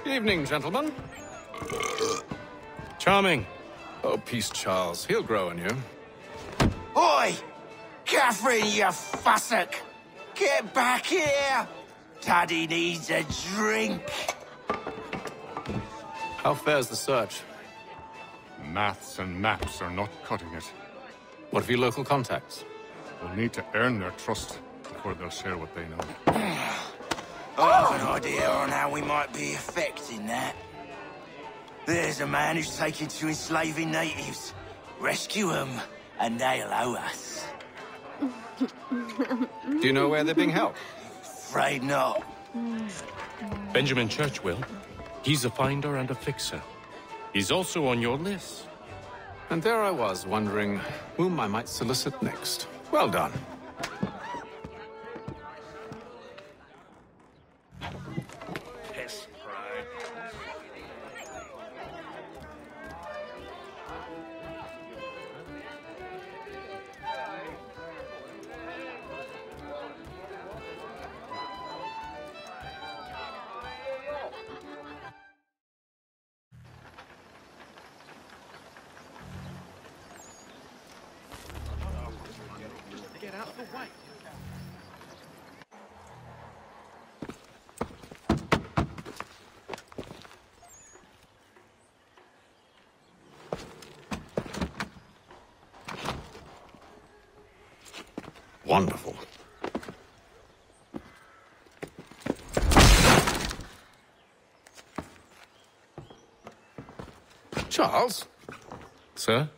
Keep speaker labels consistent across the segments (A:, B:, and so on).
A: Evening, gentlemen.
B: Charming.
A: Oh, peace, Charles. He'll grow on you.
C: Oi! Catherine, you fussock! Get back here! Daddy needs a drink.
A: How fares the search?
D: Maths and maps are not cutting it.
A: What of your local contacts?
D: We'll need to earn their trust before they'll share what they know.
C: I have an idea on how we might be affecting that. There's a man who's taken to enslaving natives. Rescue them, and they'll owe us.
A: Do you know where they're being held?
C: Afraid not.
B: Benjamin Church will. He's a finder and a fixer. He's also on your list.
A: And there I was, wondering whom I might solicit next. Well done.
B: Get out of the way.
A: Wonderful. Charles?
B: Sir?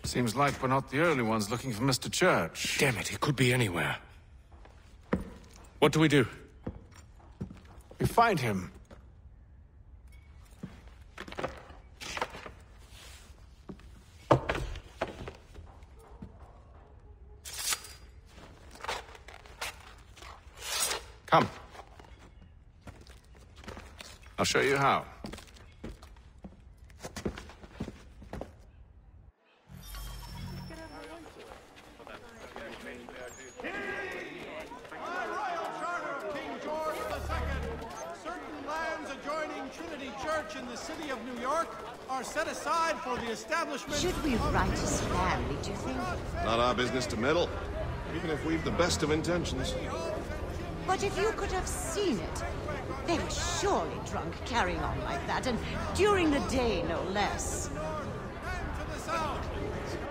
A: Seems like we're not the only ones looking for Mr. Church.
B: Damn it, he could be anywhere. What do we do?
A: We find him. Come. I'll show you how.
E: In the city of New York are set aside for the establishment.
F: Should we write his family, do you think?
G: Not our business to meddle, even if we've the best of intentions.
F: But if you could have seen it, they were surely drunk carrying on like that, and during the day, no less.
E: And to the south,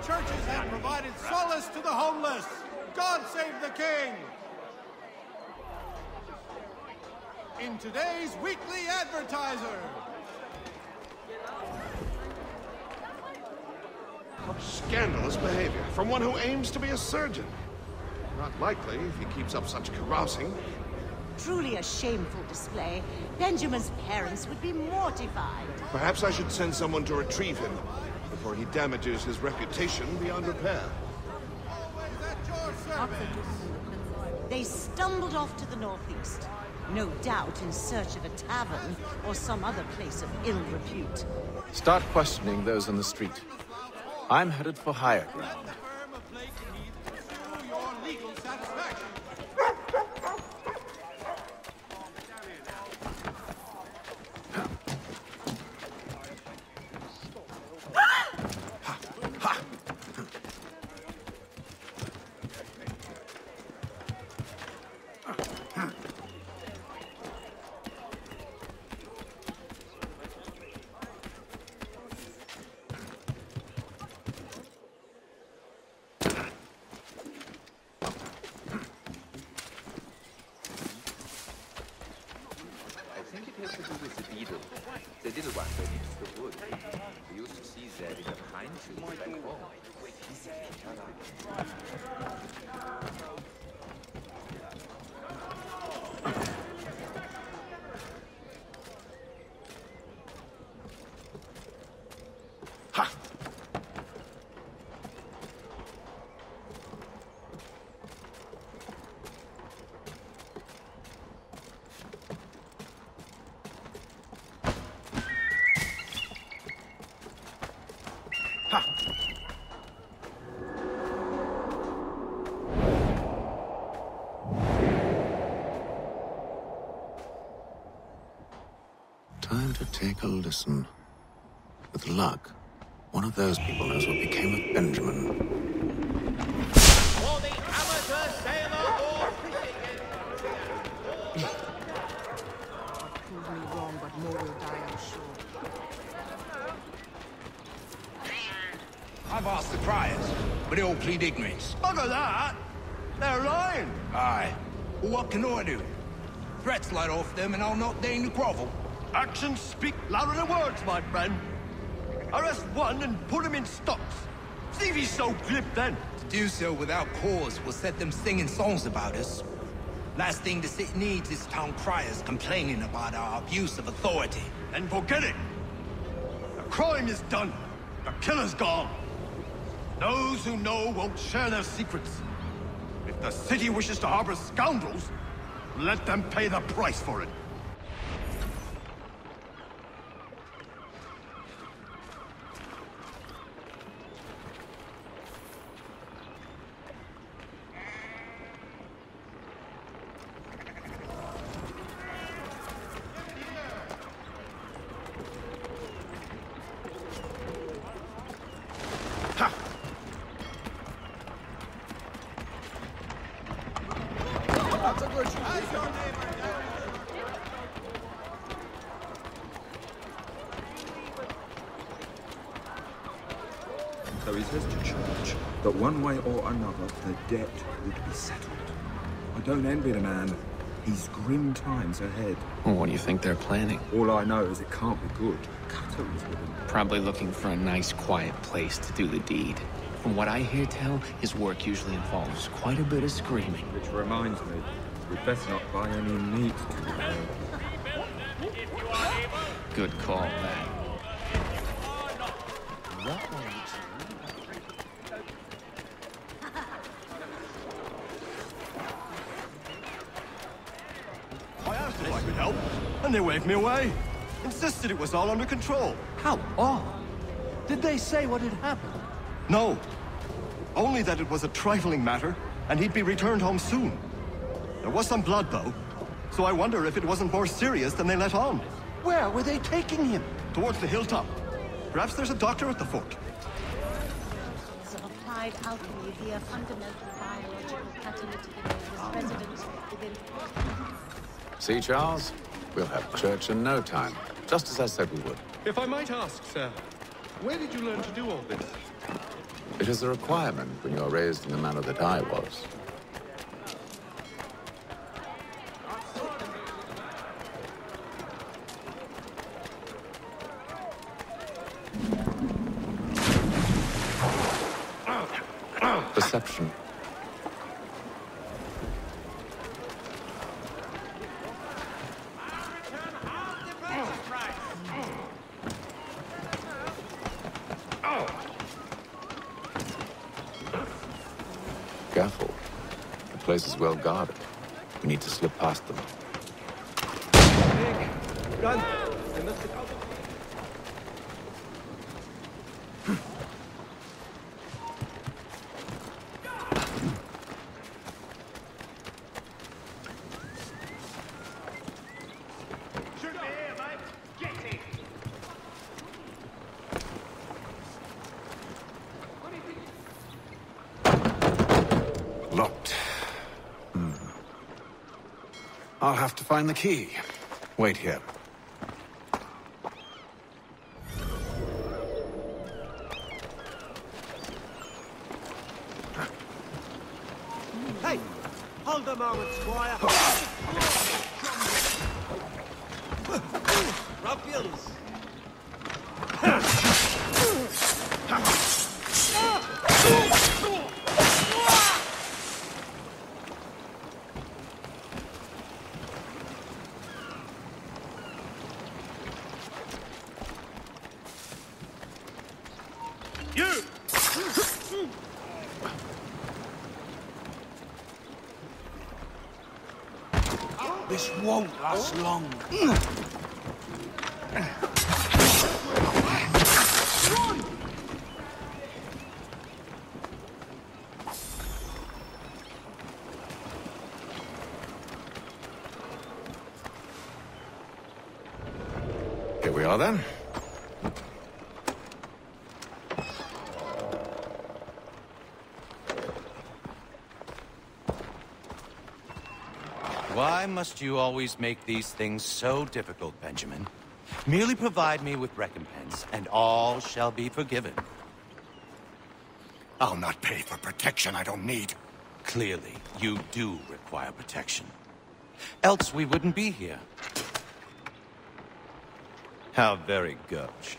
E: churches have provided solace to the homeless. God save the king! In today's Weekly Advertiser.
G: Scandalous behavior from one who aims to be a surgeon. Not likely if he keeps up such carousing.
F: Truly a shameful display. Benjamin's parents would be mortified.
G: Perhaps I should send someone to retrieve him before he damages his reputation beyond repair.
E: Always at your service.
F: They stumbled off to the northeast, no doubt in search of a tavern or some other place of ill repute.
A: Start questioning those on the street. I'm headed for higher ground.
E: The firm of Blake and Heath to pursue your legal satisfaction.
H: The little one that eats the wood. We used to see that in the pine trees back home.
A: Take a listen. With luck, one of those people knows what became of Benjamin.
E: For the amateur sailor or fishing
F: Prove me wrong, but more will die, I'm sure.
C: I've asked the criers, but they all plead ignorance.
E: Bugger that! They're lying!
C: Aye. Well, what can I do? Threats light off them and I'll not deign to grovel.
E: Actions speak louder than words, my friend. Arrest one and put him in stocks. See if he's so glib then.
C: To do so without cause will set them singing songs about us. Last thing the city needs is town criers complaining about our abuse of authority.
E: Then forget it. The crime is done. The killer's gone. Those who know won't share their secrets. If the city wishes to harbor scoundrels, let them pay the price for it.
H: So he says to church that one way or another the debt would be settled. I don't envy the man. He's grim times ahead.
A: Well, what do you think they're planning?
H: All I know is it can't be good. Cato was with him.
I: Probably looking for a nice, quiet place to do the deed. From what I hear tell, his work usually involves quite a bit of screaming.
H: Which reminds me, we'd best not buy any meat today.
I: Good call, that.
E: I asked if I could help, and they waved me away. Insisted it was all under control.
J: How odd. Did they say what had happened?
E: No. Only that it was a trifling matter, and he'd be returned home soon. There was some blood, though, so I wonder if it wasn't more serious than they let on.
J: Where were they taking him?
E: Towards the hilltop. Perhaps there's a doctor at the fort.
F: Of applied alchemy via fundamental biological catalytic with residents within...
A: See, Charles? We'll have church in no time, just as I said we would.
B: If I might ask, sir, where did you learn to do all this?
A: It is a requirement when you are raised in the manner that I was. Perception. Careful. The place is well guarded. We need to slip past them.
J: Run!
A: Locked. I'll have to find the key. Wait here.
J: Hey! Hold a moment, Squire! Ruffians!
E: You!
C: This won't last long.
A: Here we are. are, then.
K: Why must you always make these things so difficult, Benjamin? Merely provide me with recompense, and all shall be forgiven.
E: I'll not pay for protection I don't need.
K: Clearly, you do require protection. Else we wouldn't be here. How very gauche.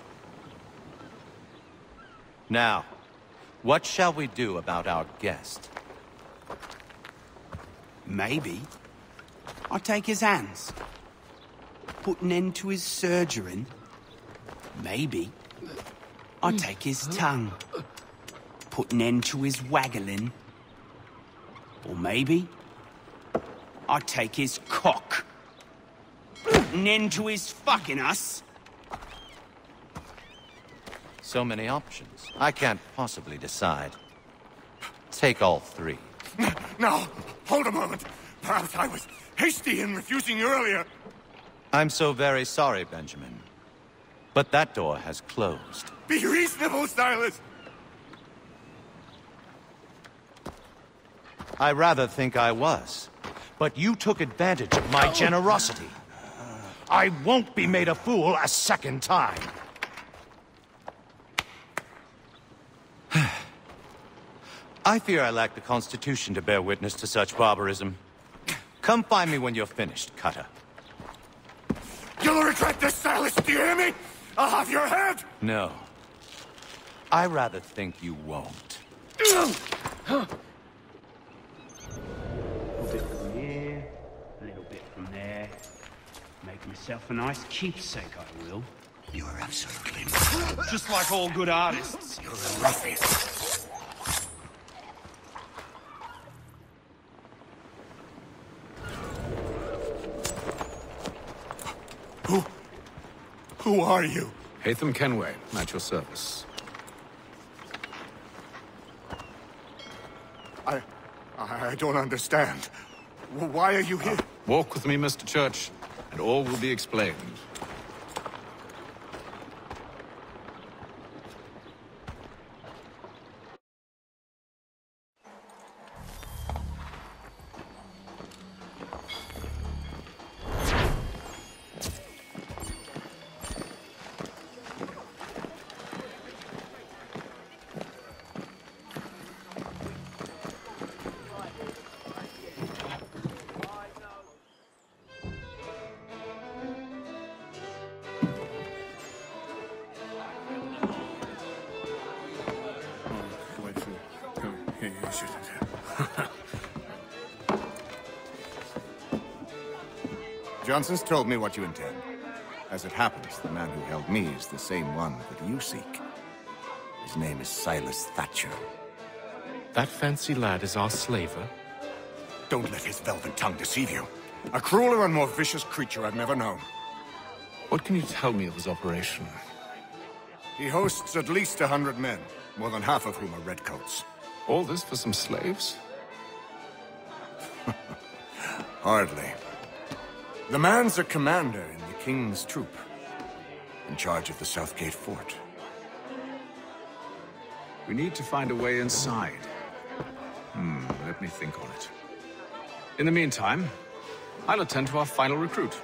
K: Now, what shall we do about our guest?
L: Maybe I take his hands, put an end to his surgering. Maybe I take his tongue, put an end to his waggling. Or maybe I take his cock, put an end to his fucking us.
K: So many options. I can't possibly decide. Take all three.
E: No! Hold a moment! Perhaps I was hasty in refusing you earlier.
K: I'm so very sorry, Benjamin. But that door has closed.
E: Be reasonable, Silas!
K: I rather think I was. But you took advantage of my generosity. I won't be made a fool a second time. I fear I lack the constitution to bear witness to such barbarism. Come find me when you're finished, Cutter.
E: You'll regret this, Silas, do you hear me? I'll have your head!
K: No. I rather think you won't.
L: A little bit from here, a little bit from there. Make myself a nice keepsake, I will.
E: You are absolutely...
L: Just like all good artists.
E: You're a ruffian. Who are you?
A: Haytham Kenway, at your service.
E: I don't understand. Why are you here?
A: Walk with me, Mr. Church, and all will be explained.
G: Johnson's told me what you intend. As it happens, the man who held me is the same one that you seek. His name is Silas Thatcher.
B: That fancy lad is our slaver?
G: Don't let his velvet tongue deceive you. A crueler and more vicious creature I've never known.
A: What can you tell me of his operation?
G: He hosts at least 100 men, more than half of whom are redcoats.
A: All this for some slaves?
G: Hardly. The man's a commander in the King's troop, in charge of the Southgate Fort.
A: We need to find a way inside. Let me think on it. In the meantime, I'll attend to our final recruit.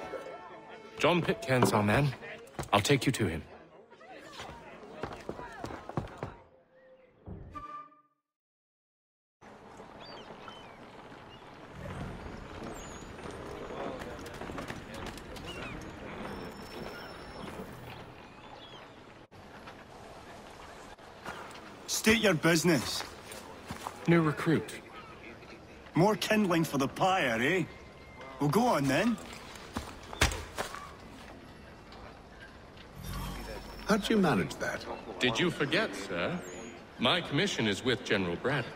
B: John Pitcairn's our man. I'll take you to him.
E: State your business.
B: New recruit.
E: More kindling for the pyre, eh? Well, go on then.
A: How'd you manage that?
B: Did you forget, sir? My commission is with General Braddock.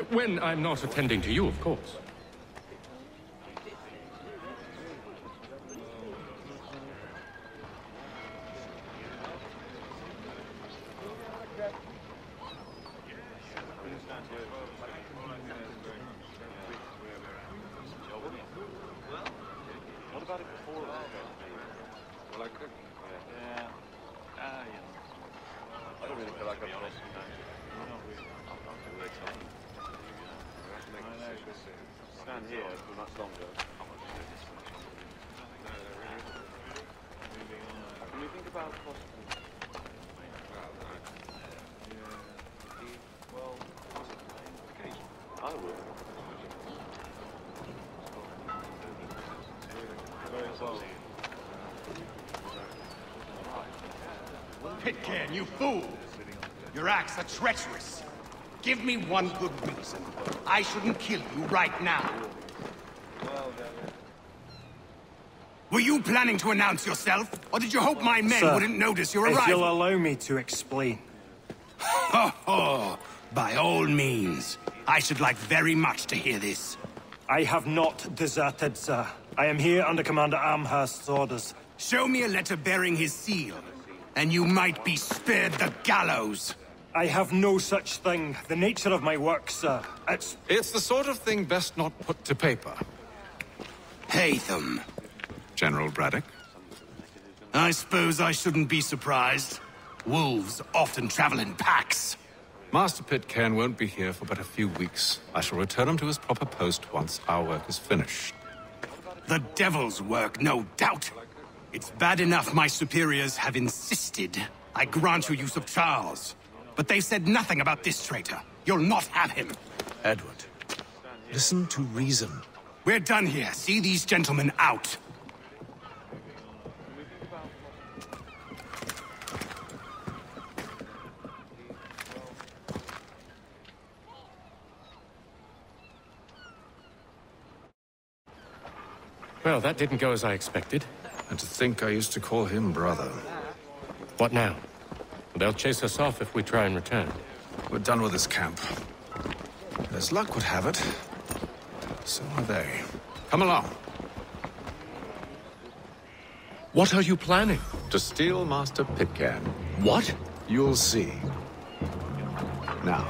B: When I'm not attending to you, of course.
M: What about it before? Well, I couldn't. Yeah. Stand here for much longer. Can we think about possibly? Well, I would.
E: Pitcairn, you fool! Your acts are treacherous. Give me one good reason. I shouldn't kill you right now. Were you planning to announce yourself? Or did you hope my men
N: Sir,
E: wouldn't notice your arrival?
N: if you'll allow me to explain.
E: Ho ho! By all means. I should like very much to hear this.
N: I have not deserted, sir. I am here under Commander Amherst's orders.
E: Show me a letter bearing his seal, and you might be spared the gallows.
N: I have no such thing. The nature of my work, sir,
A: It's the sort of thing best not put to paper.
E: Haytham.
A: General Braddock?
E: I suppose I shouldn't be surprised. Wolves often travel in packs.
A: Master Pitcairn won't be here for but a few weeks. I shall return him to his proper post once our work is finished.
E: The devil's work, no doubt. It's bad enough my superiors have insisted I grant you use of Charles. But they've said nothing about this traitor. You'll not have him.
A: Edward, listen to reason.
E: We're done here. See these gentlemen out.
B: Well, that didn't go as I expected.
A: And to think I used to call him brother.
B: What now? They'll chase us off if we try and return.
A: We're done with this camp. As luck would have it, so are they. Come along.
B: What are you planning?
A: To steal Master Pitcairn.
B: What?
A: You'll see. Now,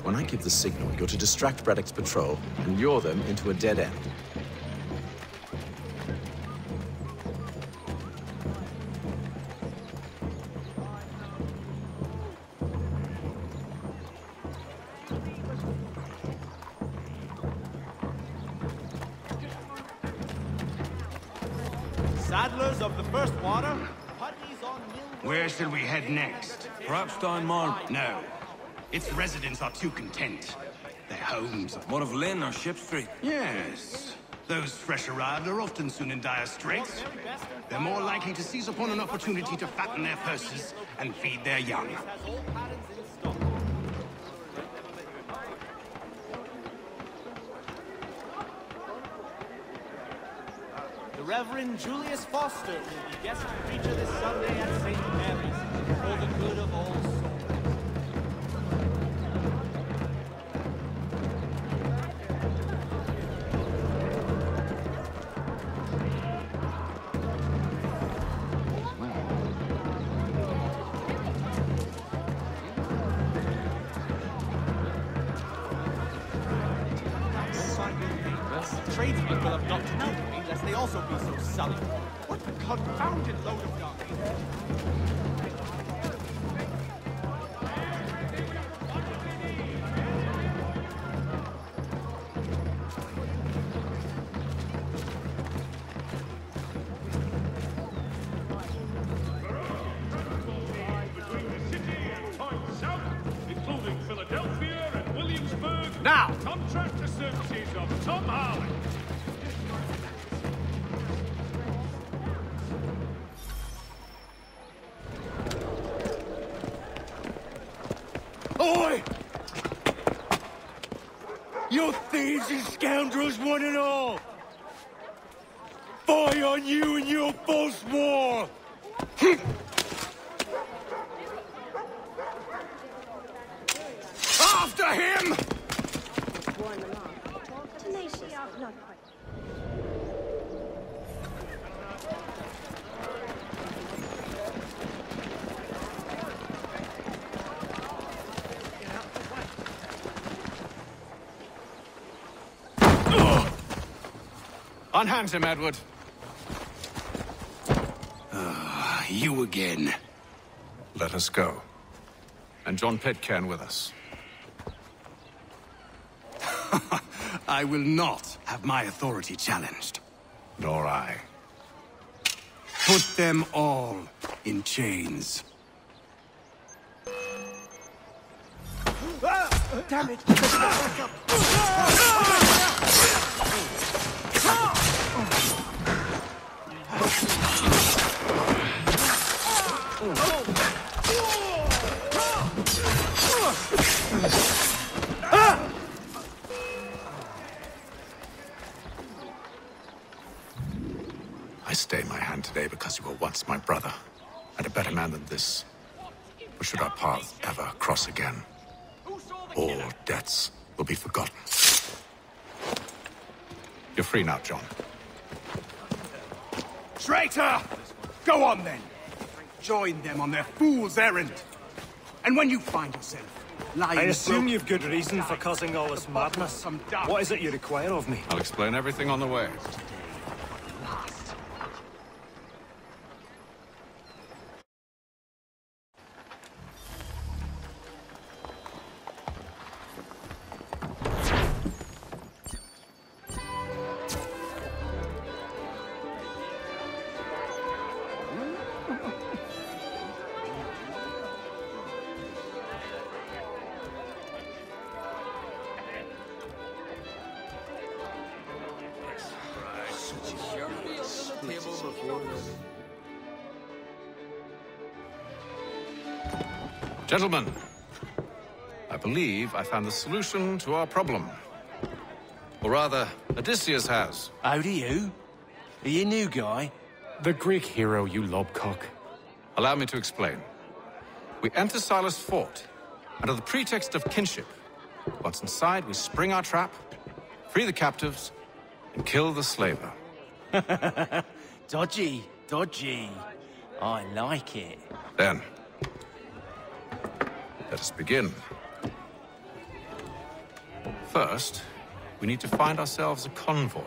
A: when I give the signal, you're to distract Braddock's patrol and lure them into a dead end.
J: Saddlers of the First Water, Putney's on
E: Where shall we head next?
J: Perhaps Stone Mark.
E: No. Its residents are too content. Their homes.
J: What of Lynn or Ship Street?
E: Yes. Those fresh arrived are often soon in dire straits. They're more likely to seize upon an opportunity to fatten their purses and feed their young.
J: The Reverend Julius Foster will be guest preacher this Sunday at St. Mary's for the good of all souls. Tradesmen will have not to do with me, lest they also be so sullen. What a confounded load of dung!
O: Including Philadelphia and Williamsburg.
E: Now!
O: Contractor services of Tom Harley.
E: Oi! You thieves and scoundrels, one and all! Fire on you and your false war! After him!
P: Tenacious, not quite.
A: Unhand him, Edward.
E: You again.
A: Let us go. And John Pitcairn with us.
L: I will not have my authority challenged.
A: Nor I.
L: Put them all in chains.
F: Damn it!
A: I stay my hand today because you were once my brother, and a better man than this. Or should our paths ever cross again, all debts will be forgotten. You're free now, John.
L: Traitor! Go on then! Join them on their fool's errand. And when you find yourself lying...
N: I assume you've good reason for causing all this madness. What is it you require of me?
A: I'll explain everything on the way. Gentlemen, I believe I found the solution to our problem. Or rather, Odysseus has.
L: How do you? Are you new guy?
I: The Greek hero, you lobcock.
A: Allow me to explain. We enter Silas' fort, under the pretext of kinship. Once inside, we spring our trap, free the captives, and kill the slaver.
L: Dodgy, dodgy. I like it.
A: Then, let us begin. First, we need to find ourselves a convoy.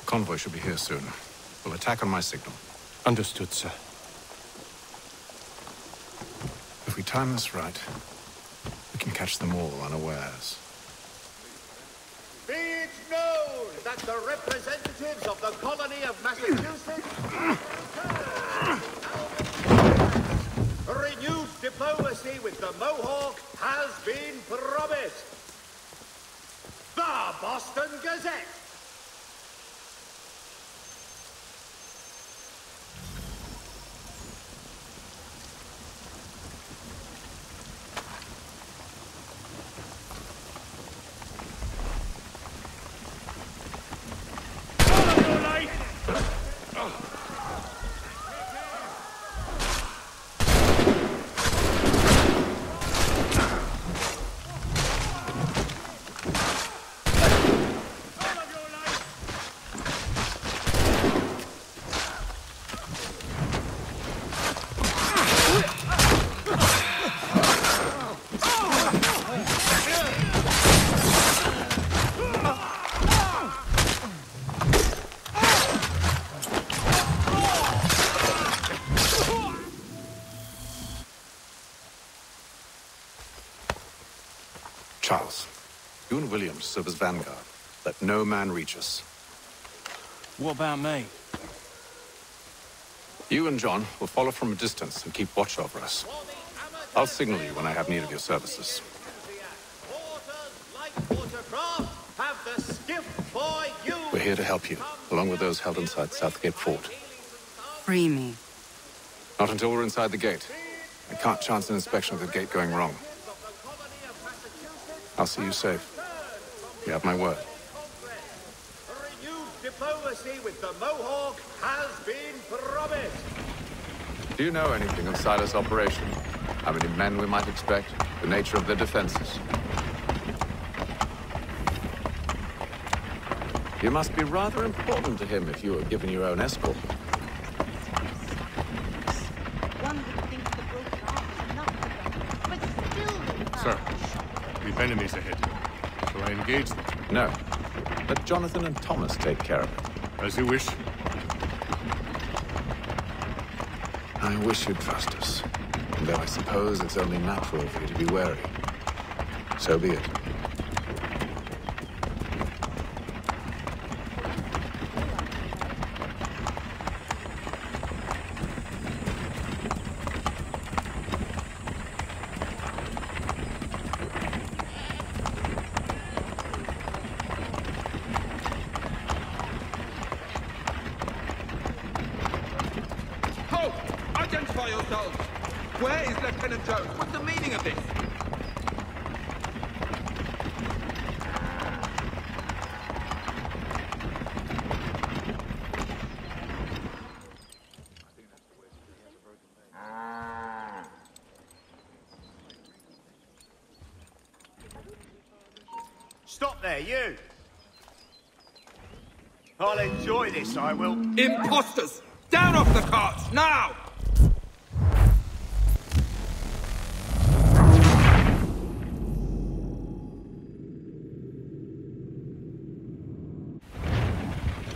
A: Convoy should be here soon. We'll attack on my signal.
B: Understood, sir.
A: If we time this right, we can catch them all unawares.
Q: Be it known that the representatives of the colony of Massachusetts renewed diplomacy with the Mohawk has been promised. The Boston Gazette.
A: Charles, you and Williams serve as vanguard. Let no man reach us.
L: What about me?
A: You and John will follow from a distance and keep watch over us. I'll signal you when I have need of your services. We're here to help you, along with those held inside Southgate Fort.
R: Free me.
A: Not until we're inside the gate. I can't chance an inspection of the gate going wrong. I'll see you safe. You have my word.
Q: Renewed diplomacy with the Mohawk has been promised.
A: Do you know anything of Silas' operation? How many men we might expect? The nature of their defenses? You must be rather important to him if you were given your own escort.
F: One would think the broken arm is enough for them, but still they
D: Sir, we've enemies ahead. Shall I engage them?
A: No. Let Jonathan and Thomas take care of it.
D: As you wish.
A: I wish you'd trust us. Though I suppose it's only natural for you to be wary. So be it.
S: Halt! Identify yourselves! Where is Lieutenant Jones? What's the meaning of this?
Q: Stop there, you! I'll enjoy this, I will.
S: Imposters! Down off the carts, now!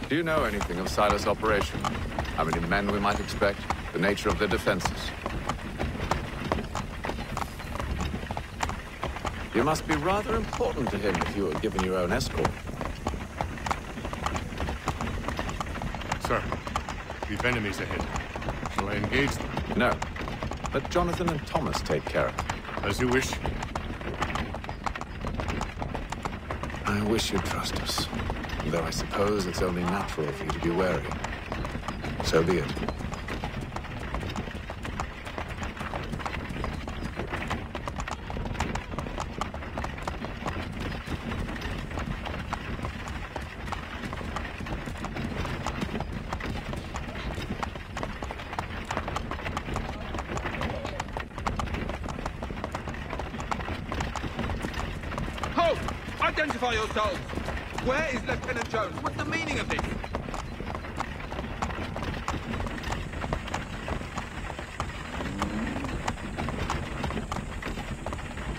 A: Do you know anything of Silas' operation? How many men we might expect? The nature of their defenses? You must be rather important to him if you were given your own escort.
D: Sir, we've enemies ahead. Shall I engage them?
A: No. Let Jonathan and Thomas take care of it.
D: As you wish.
A: I wish you'd trust us. Though I suppose it's only natural for you to be wary. So be it.
S: Halt! Identify yourselves! Where is Lieutenant Jones? What's the meaning of this?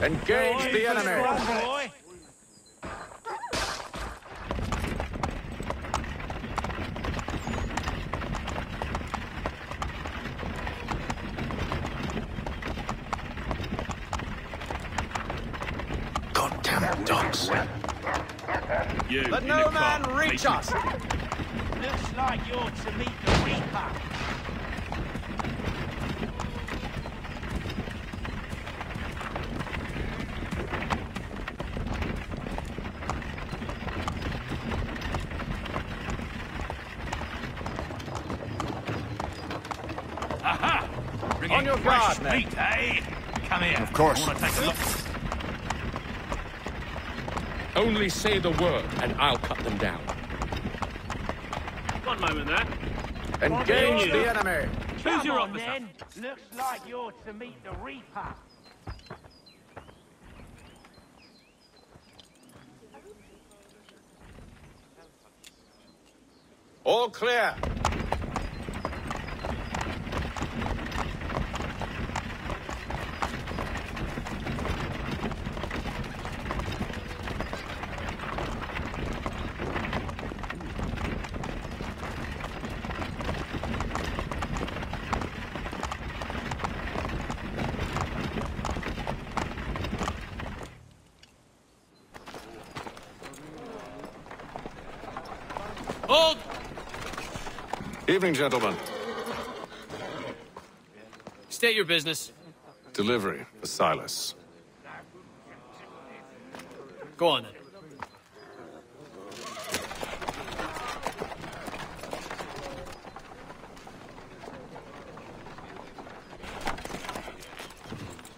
A: Engage the enemy! Goddamn dogs.
B: You
S: Let
B: in
S: no
B: the car,
S: man reach
B: Mason.
S: us!
J: Looks like you're to meet the Reaper.
B: Aha! Bringing
S: On your
B: fresh
S: guard, men.
B: meat, eh? Come here.
G: Of course.
B: I want to take a look. Only say the word, and I'll cut them down.
M: One moment there.
A: Engage the enemy!
J: Choose your officer. Then. Looks like you're to meet the Reaper.
A: All clear!
B: Hold!
A: Evening, gentlemen.
B: State your business.
A: Delivery for Silas.
B: Go on, then.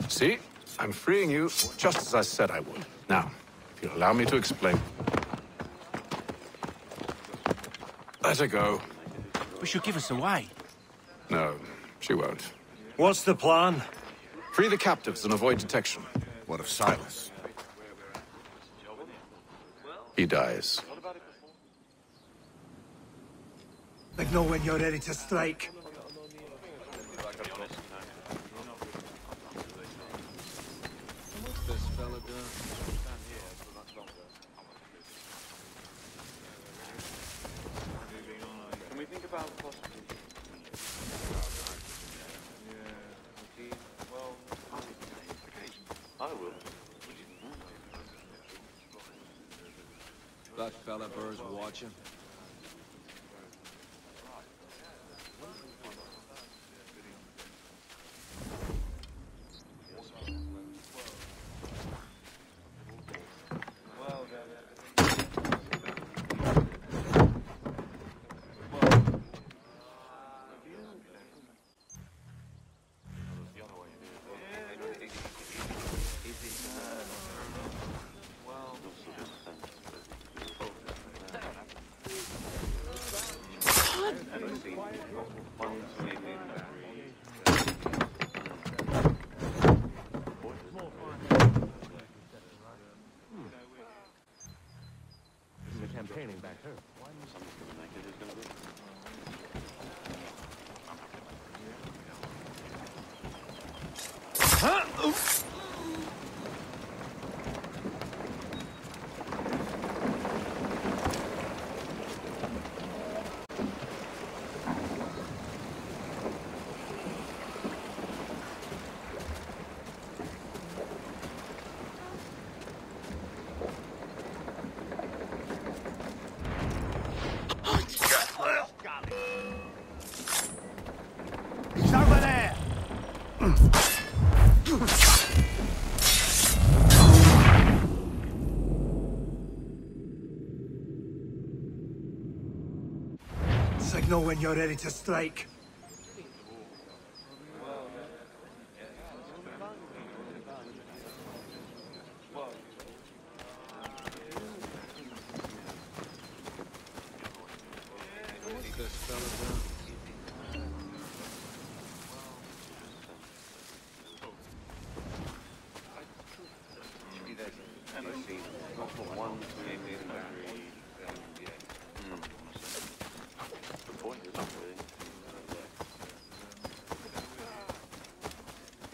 A: See? I'm freeing you just as I said I would. Now, if you'll allow me to explain. Let her go.
L: But she'll give us away.
A: No, she won't.
N: What's the plan?
A: Free the captives and avoid detection.
G: What of Silas?
A: He dies.
N: Signal when you're ready to strike.
M: What's this fella doing? Stand here for much longer. Can we think about possibly? Yeah. Well, I will.
T: That fella Burr's watching.
B: Campaigning back home.
N: He's over there! Signal when you're ready to strike.
T: What's this fella doing?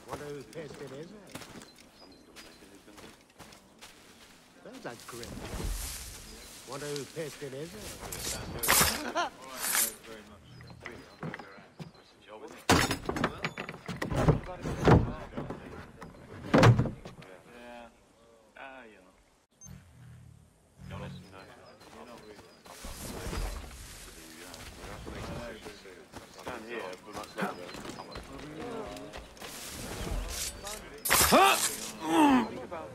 U: Wonder whose pissed it is, eh? That's a grip. Wonder whose pissed it is, eh?
M: Stand here for much longer. Think about.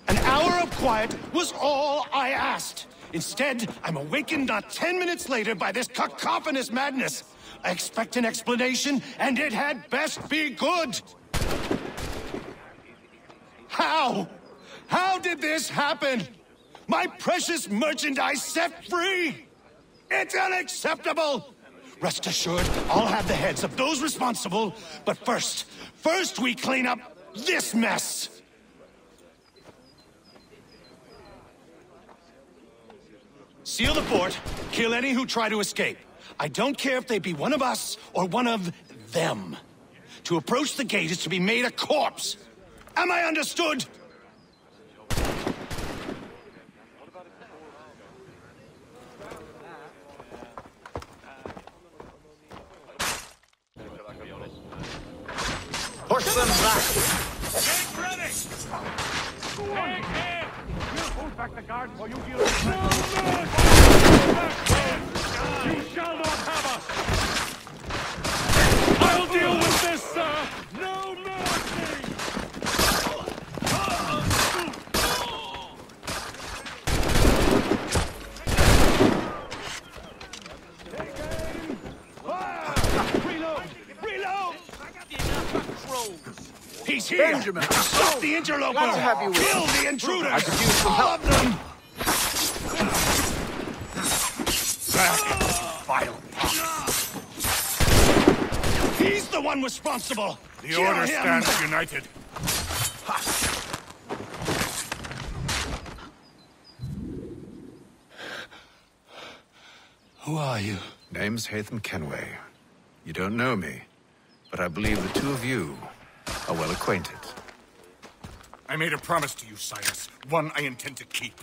K: An hour of quiet was all I asked. Instead, I'm awakened not 10 minutes later by this cacophonous madness. I expect an explanation, and it had best be good. How? How did this happen? My precious merchandise set free! It's unacceptable! Rest assured, I'll have the heads of those responsible, but first we clean up this mess! Seal the fort, kill any who try to escape. I don't care if they be one of us or one of them. To approach the gate is to be made a corpse. Am I understood?
C: Push them back!
O: Get ready! Take him! We'll hold back the guards while you deal with them. You shall not have us! I'll deal with this, sir! No mercy!
K: Reload! Reload! He's here!
G: Benjamin!
K: Stop the interloper!
G: Glad to have you with
K: Kill
G: us.
K: the intruders!
G: I could use some
K: All
G: help.
K: of them!
D: Vile.
K: He's the one responsible!
D: The
K: Kill
D: Order
K: him.
D: stands united.
K: Who are you?
A: Name's Hatham Kenway. You don't know me, but I believe the two of you are well acquainted.
D: I made a promise to you, Silas. One I intend to keep.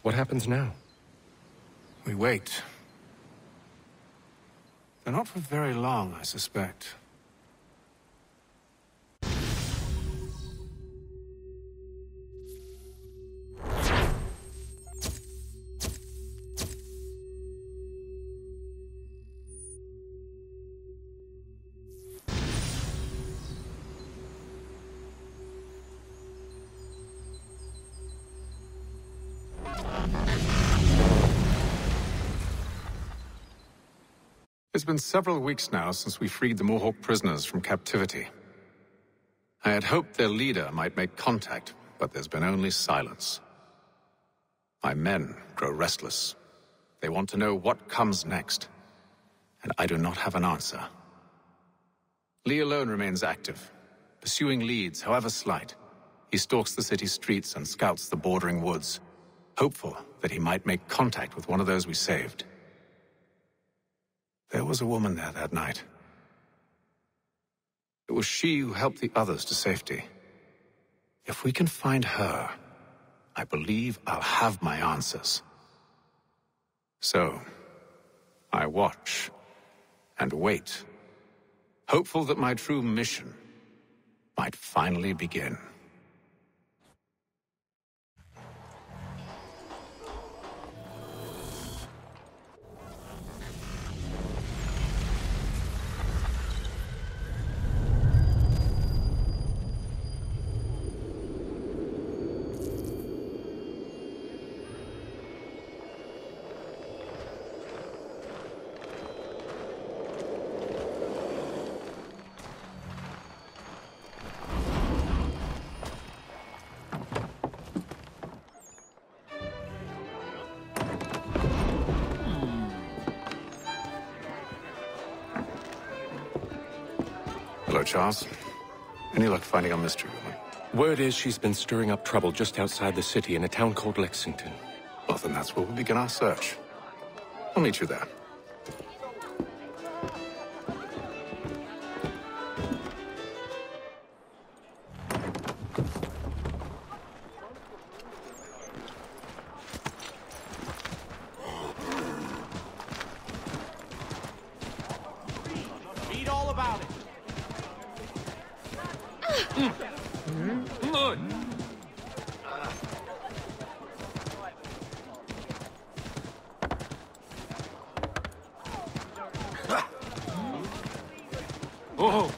B: What happens now?
A: We wait. But not for very long, I suspect. It's been several weeks now since we freed the Mohawk prisoners from captivity. I had hoped their leader might make contact, but there's been only silence. My men grow restless. They want to know what comes next, and I do not have an answer. Lee alone remains active, pursuing leads, however slight. He stalks the city streets and scouts the bordering woods, hopeful that he might make contact with one of those we saved. There was a woman there that night. It was she who helped the others to safety. If we can find her, I believe I'll have my answers. So, I watch and wait, hopeful that my true mission might finally begin. Hello, Charles. Any luck finding our mystery woman?
B: Word is she's been stirring up trouble just outside the city in a town called Lexington.
A: Well, then that's where we'll begin our search. I'll meet you there.
J: Read all about it.
B: Oh!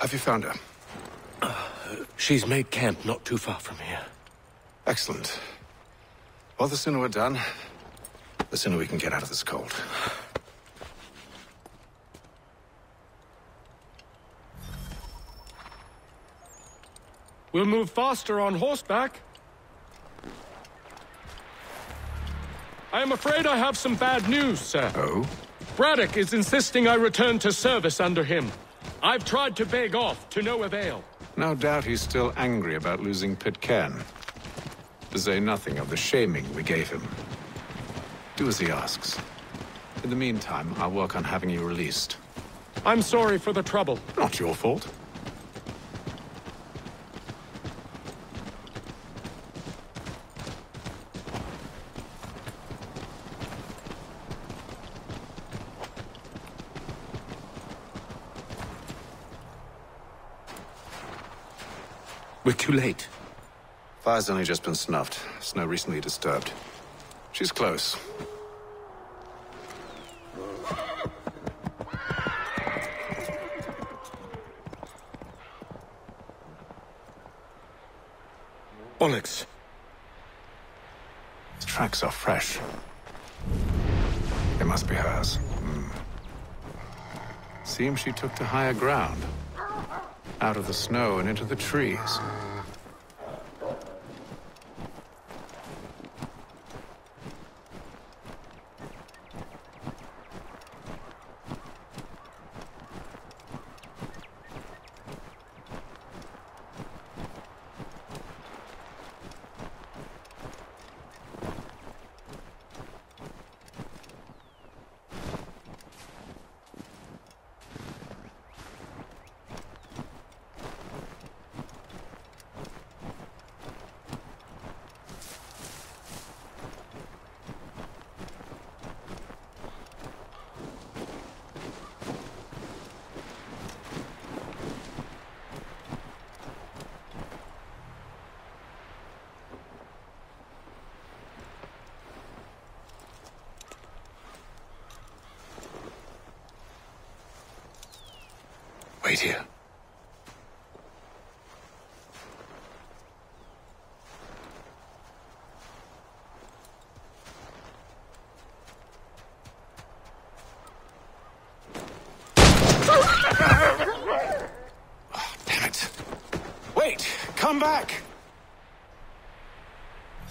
A: Have you found her?
B: She's made camp not too far from here.
A: Excellent. Well, the sooner we're done, the sooner we can get out of this cold.
B: We'll move faster on horseback. I am afraid I have some bad news, sir.
A: Oh?
B: Braddock is insisting I return to service under him. I've tried to beg off, to no avail.
A: No doubt he's still angry about losing Pitcairn. To say nothing of the shaming we gave him. Do as he asks. In the meantime, I'll work on having you released.
B: I'm sorry for the trouble.
A: Not your fault.
B: We're too late.
A: Fire's only just been snuffed. Snow recently disturbed. She's close.
B: Bollocks.
A: The tracks are fresh. They must be hers. Seems she took to higher ground. Out of the snow and into the trees. Wait here.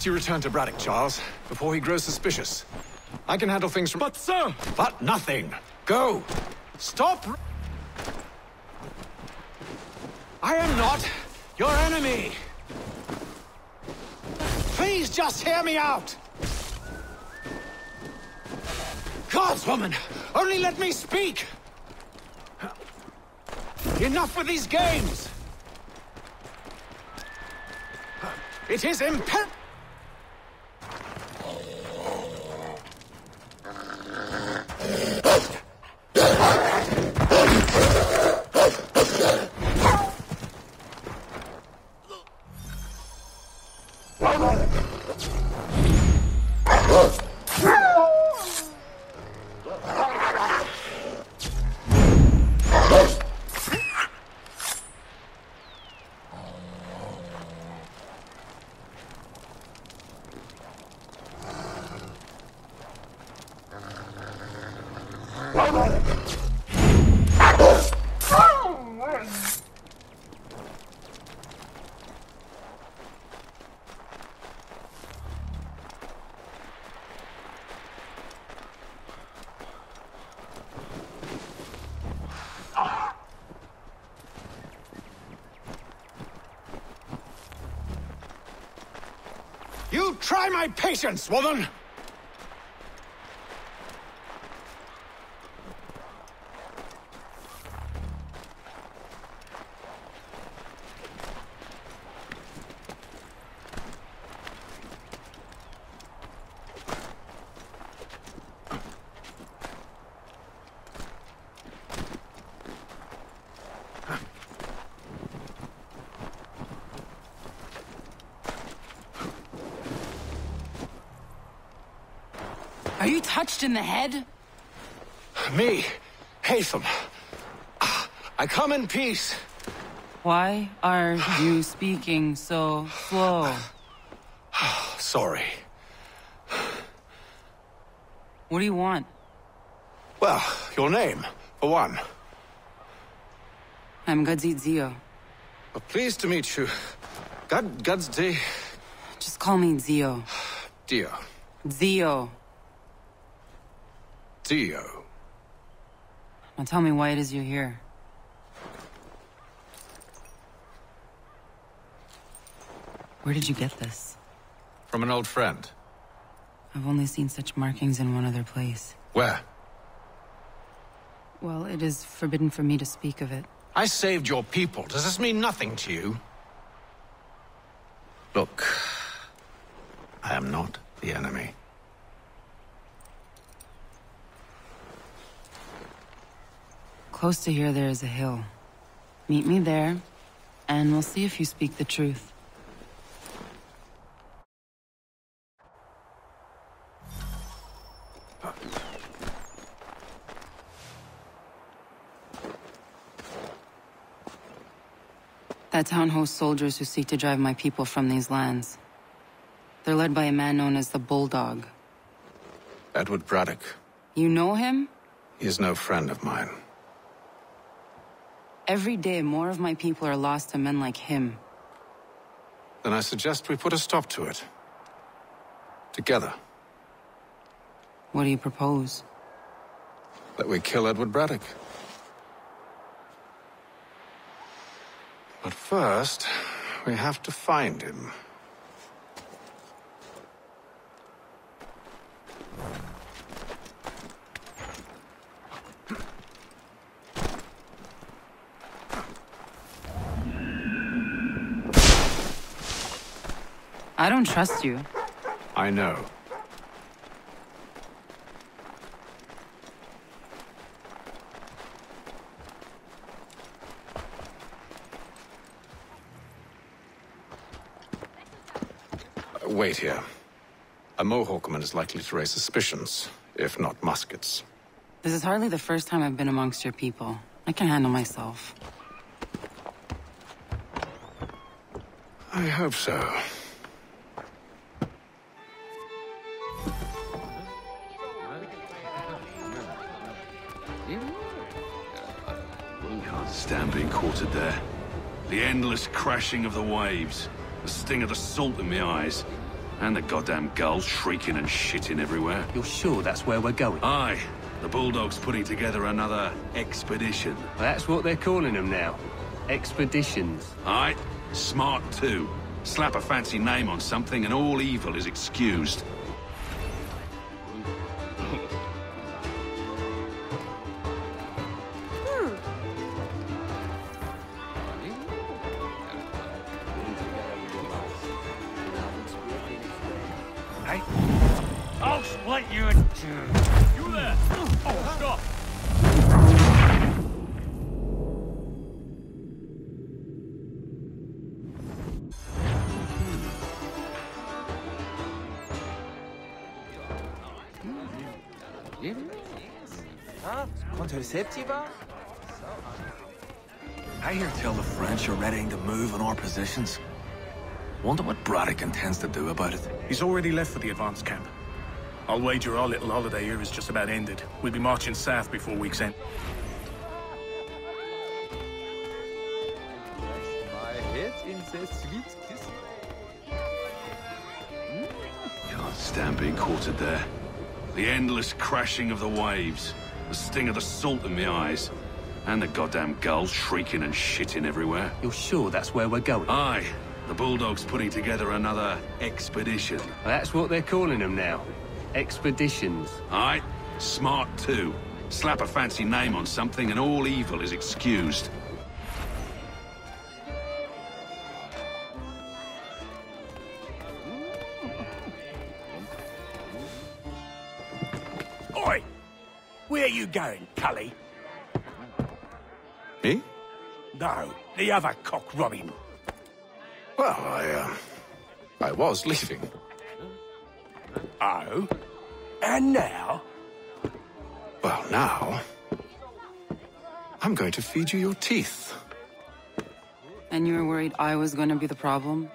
A: You return to Braddock, Charles, before he grows suspicious. I can handle things from—
B: But, sir!
A: But nothing! Go! Stop! I am not your enemy! Please just hear me out! Guardswoman! Only let me speak! Enough with these games! It is imperative— You try my patience, woman!
R: Are you touched in the head?
A: Me, Haytham. I come in peace.
R: Why are you speaking so slow?
A: Sorry.
R: What do you want?
A: Well, your name, for one.
R: I'm Gadzit Zio.
A: Well, pleased to meet you. Gadsdi.
R: Just call me Zio.
A: Dio.
R: Zio.
A: Dio.
R: Now tell me why it is you're here. Where did you get this?
A: From an old friend.
R: I've only seen such markings in one other place.
A: Where?
R: Well, it is forbidden for me to speak of it.
A: I saved your people. Does this mean nothing to you? Look, I am not the enemy.
R: Close to here, there is a hill. Meet me there, and we'll see if you speak the truth. That town hosts soldiers who seek to drive my people from these lands. They're led by a man known as the Bulldog.
A: Edward Braddock.
R: You know him?
A: He is no friend of mine.
R: Every day, more of my people are lost to men like him.
A: Then I suggest we put a stop to it. Together.
R: What do you propose?
A: That we kill Edward Braddock. But first, we have to find him.
R: I don't trust you.
A: I know. Wait here. A Mohawkman is likely to raise suspicions, if not muskets.
R: This is hardly the first time I've been amongst your people. I can handle myself.
A: I hope so.
H: Can't stand being quartered there. The endless crashing of the waves, the sting of the salt in my eyes. And the goddamn gulls shrieking and shitting everywhere.
L: You're sure that's where we're going?
H: Aye. The Bulldog's putting together another expedition.
L: That's what they're calling them now. Expeditions.
H: Aye. Smart too. Slap a fancy name on something and all evil is excused.
O: Hey, I'll split you in two. You there? Oh, stop.
P: Contraceptiva?
V: I hear tell the French are readying to move on our positions. Wonder what Braddock intends to do about it.
W: He's already left for the advance camp. I'll wager our little holiday here is just about ended. We'll be marching south before week's end.
P: My head in the sweet kiss.
H: Can't stand being quartered there. The endless crashing of the waves. The sting of the salt in my eyes. And the goddamn gulls shrieking and shitting everywhere.
L: You're sure that's where we're going?
H: Aye. The Bulldog's putting together another expedition.
L: That's what they're calling them now. Expeditions.
H: Aye. Smart too. Slap a fancy name on something and all evil is excused.
K: Oi! Where you going, Cully?
A: Me?
K: No, the other cock Robin.
A: Well, I was leaving.
K: Oh? And now?
A: Well, now... I'm going to feed you your teeth.
R: And you were worried I was going to be the problem?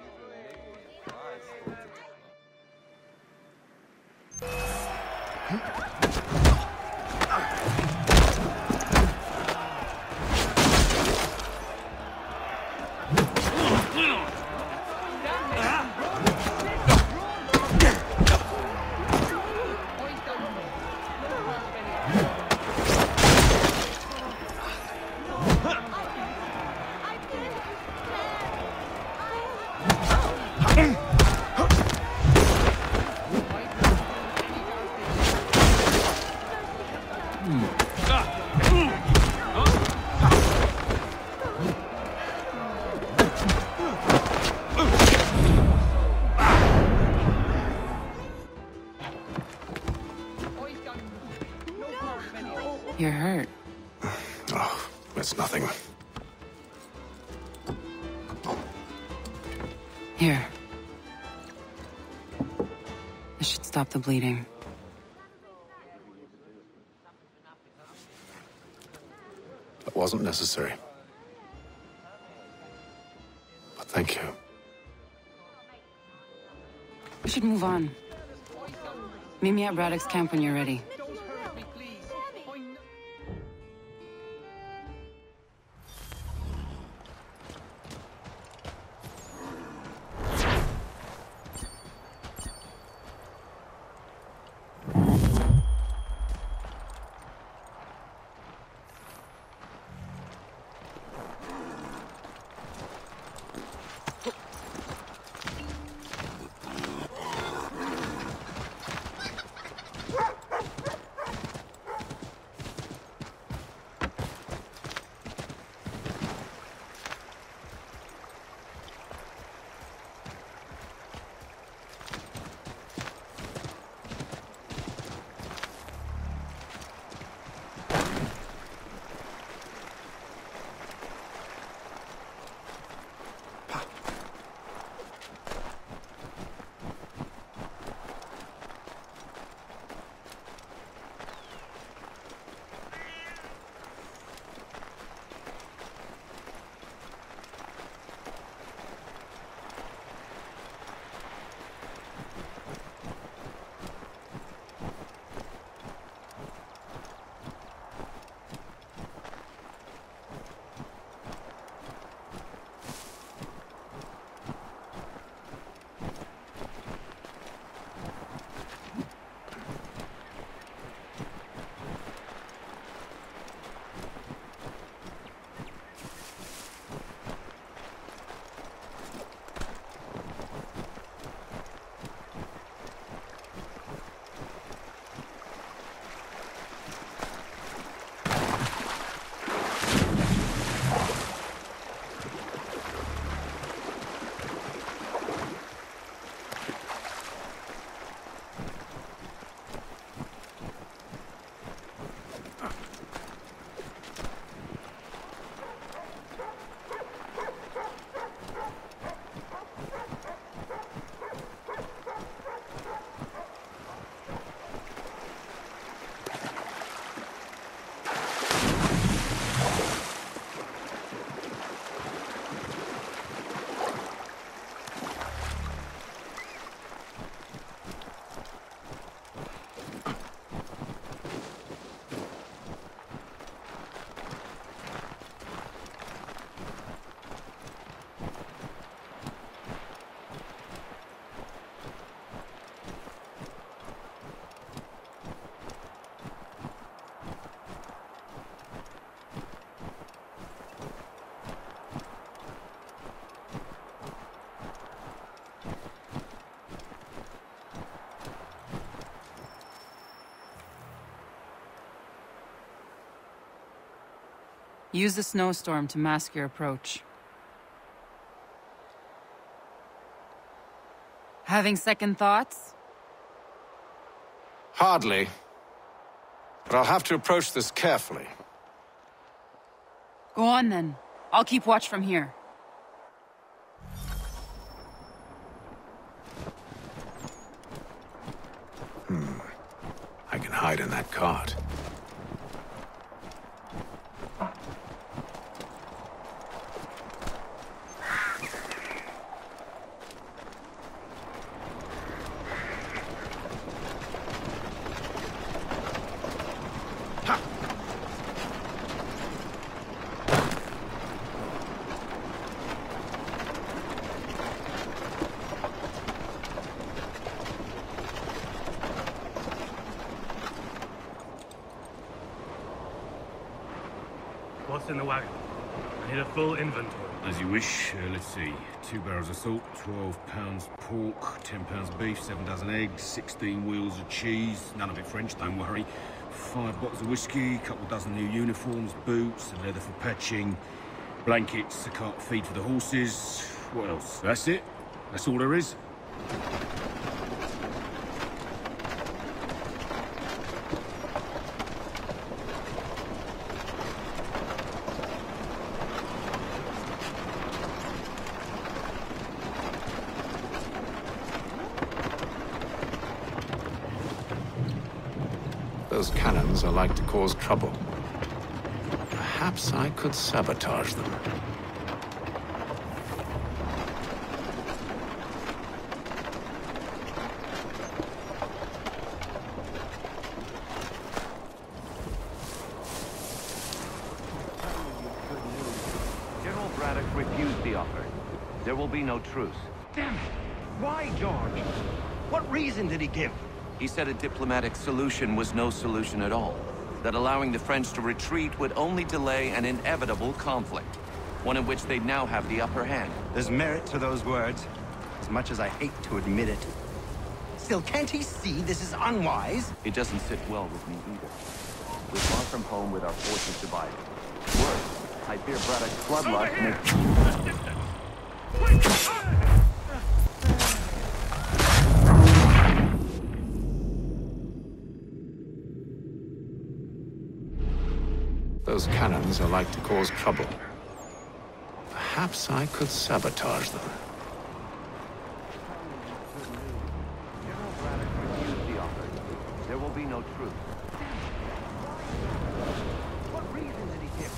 R: You're hurt.
A: Oh, that's nothing.
R: Here. This should stop the bleeding.
A: That wasn't necessary. But thank you.
R: We should move on. Meet me at Braddock's camp when you're ready. Use the snowstorm to mask your approach. Having second thoughts?
A: Hardly. But I'll have to approach this carefully.
R: Go on then. I'll keep watch from here.
A: I can hide in that cart.
W: What's in the wagon? I need a full inventory.
E: As you wish. Let's see. 2 barrels of salt, 12 pounds pork, 10 pounds beef, 7 dozen eggs, 16 wheels of cheese. None of it French, don't worry. 5 bottles of whiskey, couple dozen new uniforms, boots, and leather for patching, blankets, a cart feed for the horses. What else? That's it. That's all there is.
A: Those cannons are like to cause trouble. Perhaps I could sabotage them.
F: General Braddock refused the offer. There will be no truce.
I: Damn it! Why, George? What reason did he give?
F: He said a diplomatic solution was no solution at all. That allowing the French to retreat would only delay an inevitable conflict. One in which they'd now have the upper hand.
I: There's merit to those words, as much as I hate to admit it. Still, can't he see this is unwise?
F: It doesn't sit well with me either. We're far from home with our forces divided. Worse, I fear Braddock's bloodlust makes...
A: Those cannons are like to cause trouble. Perhaps I could sabotage them.
F: General Braddock refused the offer. There will be no truce. What reason did he give?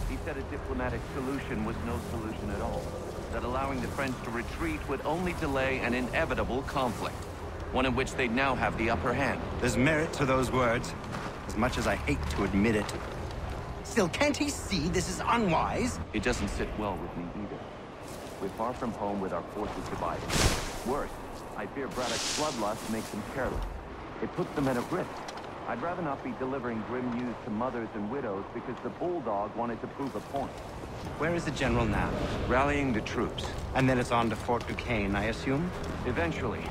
F: He said a diplomatic solution was no solution at all. That allowing the French to retreat would only delay an inevitable conflict. One in which they'd now have the upper hand.
I: There's merit to those words, as much as I hate to admit it. Still, can't he see this is unwise?
F: It doesn't sit well with me either. We're far from home with our forces divided. Worse, I fear Braddock's bloodlust makes them careless. It puts the men at risk. I'd rather not be delivering grim news to mothers and widows because the Bulldog wanted to prove a point.
I: Where is the general now?
F: Rallying the troops.
I: And then it's on to Fort Duquesne, I assume?
F: Eventually.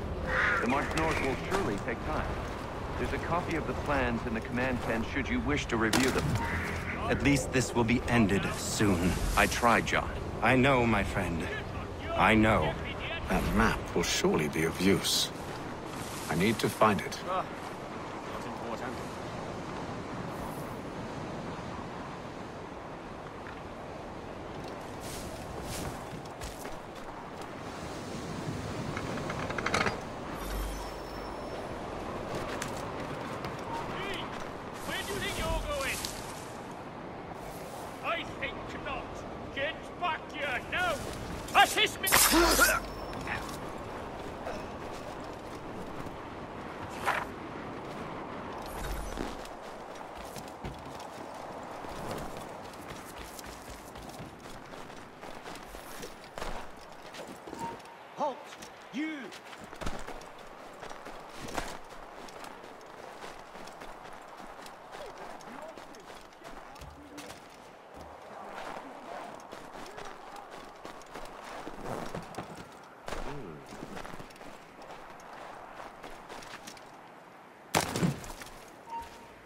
F: The march north will surely take time. There's a copy of the plans in the command tent should you wish to review them.
I: At least this will be ended soon.
F: I tried, John.
I: I know, my friend. I know.
A: That map will surely be of use. I need to find it.
M: Not important.
O: Where do you think you're going? I think not. Get back here now! Assist me!
I: Halt! You!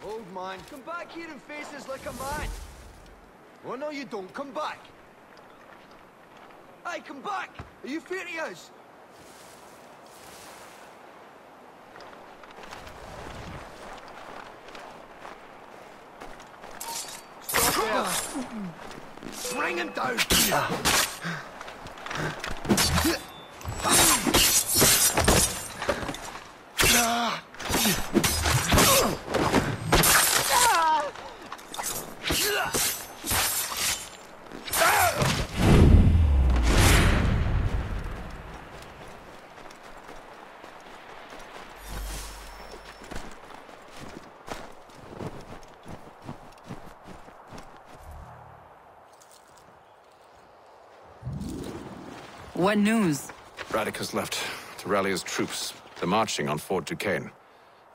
U: Old man, come back here and face us like a man. Oh, no, you don't. Come back. Hey, come back! Are you furious? Stop there! Bring him down!
R: What news?
A: Braddock has left to rally his troops. They're marching on Fort Duquesne.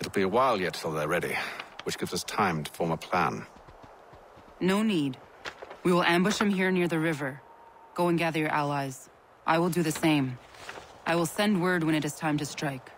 A: It'll be a while yet till they're ready, which gives us time to form a plan.
R: No need. We will ambush him here near the river. Go and gather your allies. I will do the same. I will send word when it is time to strike.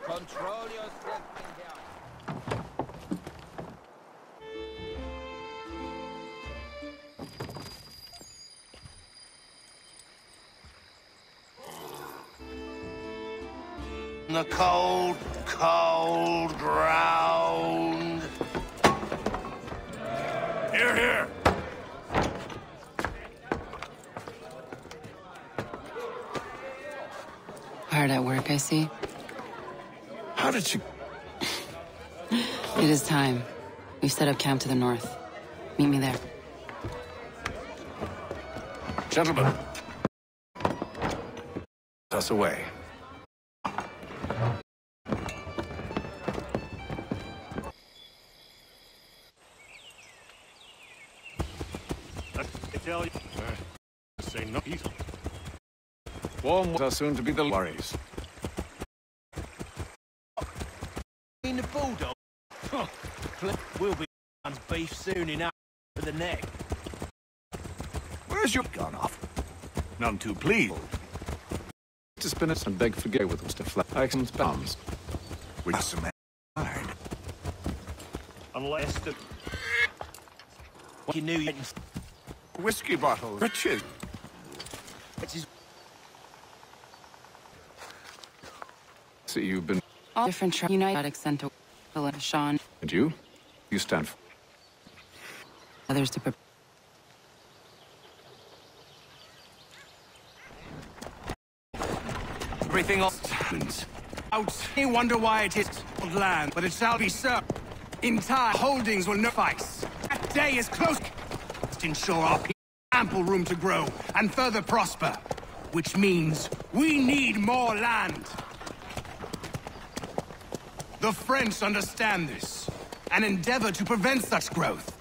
U: Control yourself in here.
C: The cold, cold ground.
K: Here, here.
R: Hard at work, I see.
A: How did you...
R: It is time. We've set up camp to the north. Meet me there.
A: Gentlemen. Us away.
K: I tell you. Say no.
A: Warm are soon to be the worries.
U: In the bulldog. We'll be on beef soon enough.
C: For the neck.
K: Where's your gun off? None too pleased.
A: To spin it and beg forgive with Mr. Flaxman's bombs.
K: We got some hard.
C: Unless the... What you knew you...
K: Whiskey bottle, riches.
C: Which is...
A: See, you've been...
R: All different United sent to Sean.
A: And you? You stand for...
R: Others to prepare.
L: Everything else happens. Out, you wonder why it is old land, but it shall be so. In time, holdings will suffice. That day is close. To ensure our people ample room to grow and further prosper, which means we need more land. The French understand this and endeavor to prevent such growth.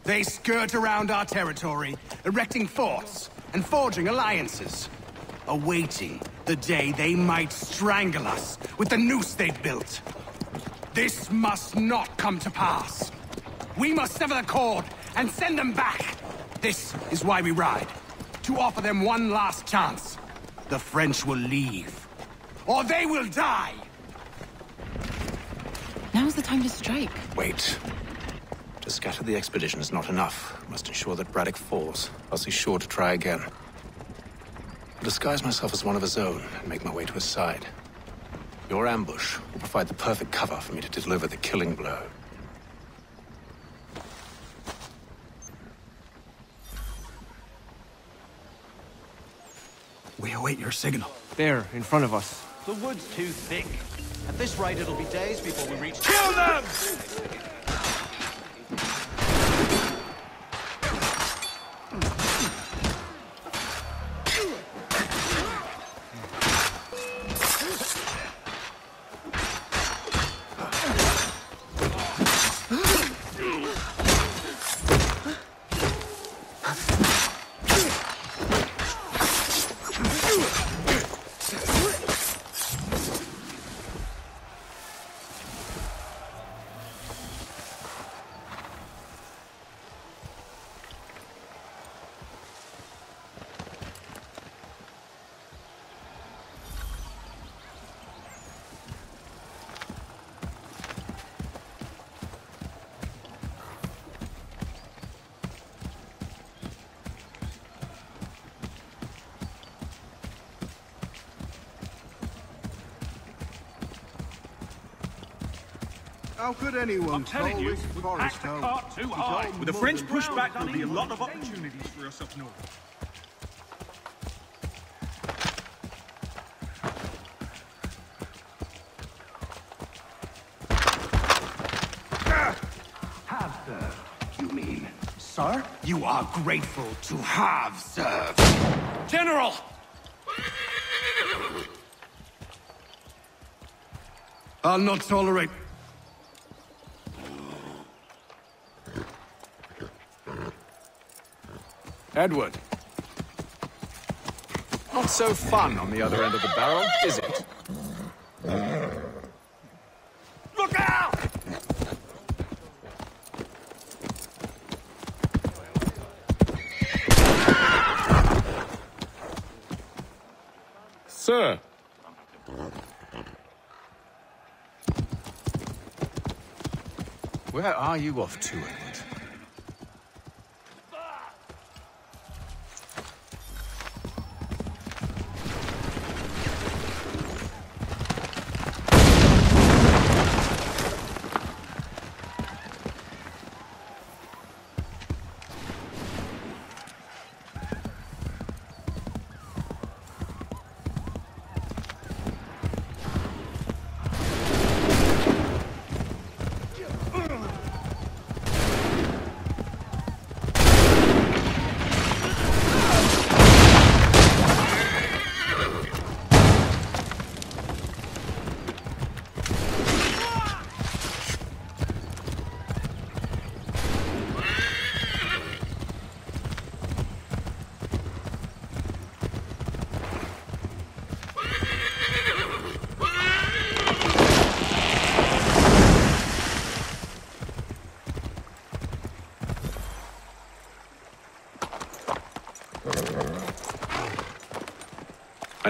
L: They skirt around our territory, erecting forts and forging alliances, awaiting the day they might strangle us with the noose they've built. This must not come to pass. We must sever the cord and send them back. This is why we ride, to offer them one last chance. The French will leave, or they will die.
R: Now's the time to strike.
A: Wait. To scatter the expedition is not enough. We must ensure that Braddock falls, else he's sure to try again. I'll disguise myself as one of his own and make my way to his side. Your ambush will provide the perfect cover for me to deliver the killing blow.
I: We await your signal. There, in front of us.
J: The wood's too thick. At this rate, it'll be days before we reach...
O: Kill them!
K: How could anyone
O: I'm telling you,
K: this
O: we
K: forest
O: packed the
K: home?
O: cart too high.
K: It's all
O: With the French
K: mud and
O: pushback,
K: ground.
O: there'll be a lot of opportunities for us up north.
L: Have served, you mean? Sir, you are grateful to have served. General! I'll not tolerate...
A: Edward. Not so fun on the other end of the barrel, is it?
O: Look out!
B: Sir!
L: Where are you off to, Edward?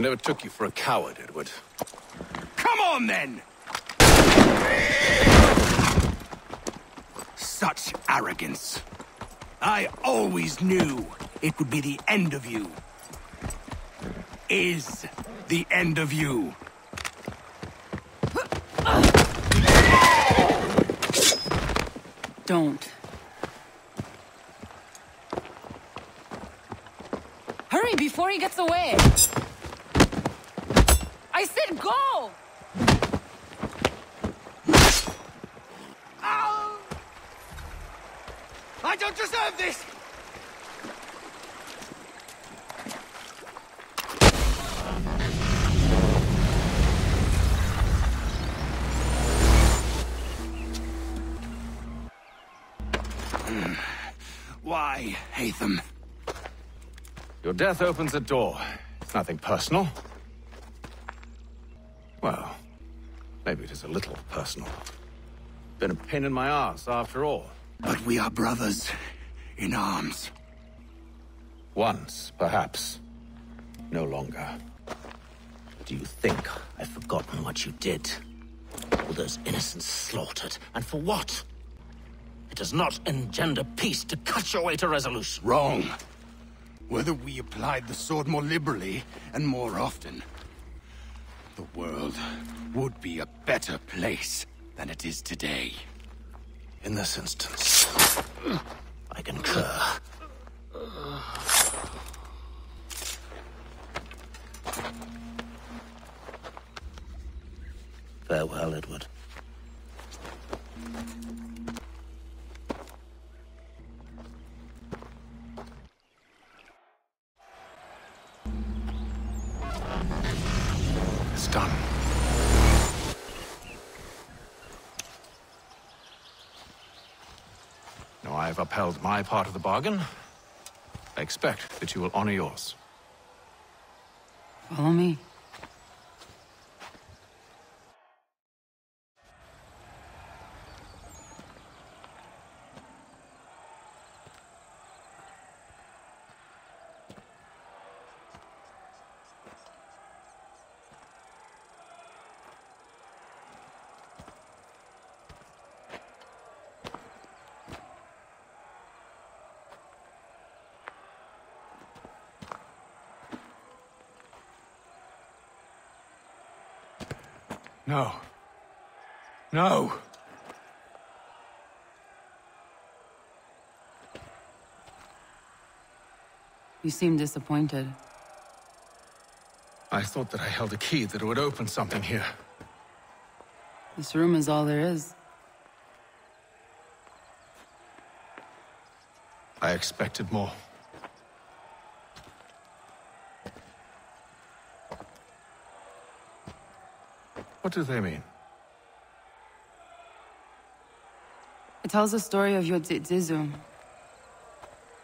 A: never took you for a coward, Edward.
L: Come on, then! Such arrogance. I always knew it would be the end of you. Is the end of you.
R: Don't. Hurry before he gets away! I said go!
L: Ow! I don't deserve this! Why, Hatham?
A: Your death opens a door. It's nothing personal. Well, maybe it is a little personal. Been a pain in my ass, after all.
L: But we are brothers in arms.
A: Once, perhaps. No longer.
N: Do you think I've forgotten what you did? All those innocents slaughtered, and for what? It does not engender peace to cut your way to resolution.
L: Wrong. Whether we applied the sword more liberally and more often, the world would be a better place than it is today.
N: In this instance, I concur. Farewell, Edward.
A: It's done. Now I have upheld my part of the bargain. I expect that you will honor yours.
R: Follow me.
A: No. No!
R: You seem disappointed.
A: I thought that I held a key that would open something here.
R: This room is all there is.
A: I expected more. What do they mean?
R: It tells the story of Yodzizu,